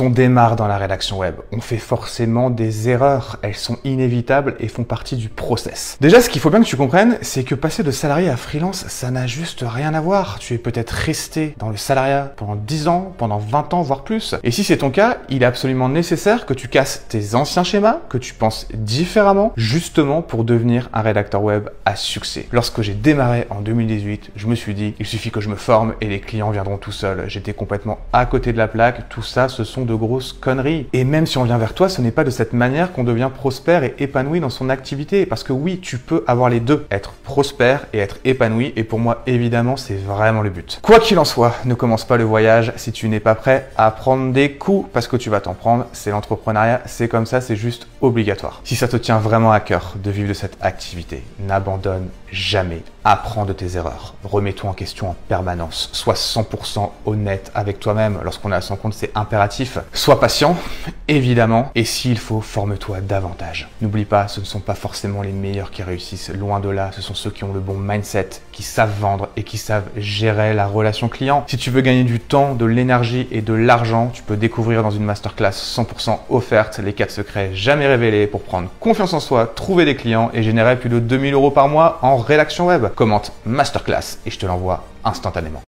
on démarre dans la rédaction web, on fait forcément des erreurs. Elles sont inévitables et font partie du process. Déjà, ce qu'il faut bien que tu comprennes, c'est que passer de salarié à freelance, ça n'a juste rien à voir. Tu es peut-être resté dans le salariat pendant 10 ans, pendant 20 ans, voire plus. Et si c'est ton cas, il est absolument nécessaire que tu casses tes anciens schémas, que tu penses différemment, justement pour devenir un rédacteur web à succès. Lorsque j'ai démarré en 2018, je me suis dit, il suffit que je me forme et les clients viendront tout seuls. J'étais complètement à côté de la plaque. Tout ça, ce sont de grosses conneries. Et même si on vient vers toi, ce n'est pas de cette manière qu'on devient prospère et épanoui dans son activité. Parce que oui, tu peux avoir les deux, être prospère et être épanoui. Et pour moi, évidemment, c'est vraiment le but. Quoi qu'il en soit, ne commence pas le voyage si tu n'es pas prêt à prendre des coups, parce que tu vas t'en prendre. C'est l'entrepreneuriat, c'est comme ça, c'est juste obligatoire. Si ça te tient vraiment à cœur de vivre de cette activité, n'abandonne jamais. Apprends de tes erreurs. Remets-toi en question en permanence. Sois 100% honnête avec toi-même. Lorsqu'on est à son compte, c'est impératif. Sois patient, évidemment. Et s'il faut, forme-toi davantage. N'oublie pas, ce ne sont pas forcément les meilleurs qui réussissent. Loin de là, ce sont ceux qui ont le bon mindset, qui savent vendre et qui savent gérer la relation client. Si tu veux gagner du temps, de l'énergie et de l'argent, tu peux découvrir dans une masterclass 100% offerte les 4 secrets jamais révélés pour prendre confiance en soi, trouver des clients et générer plus de 2000 € par mois en rédaction web. Commente masterclass et je te l'envoie instantanément.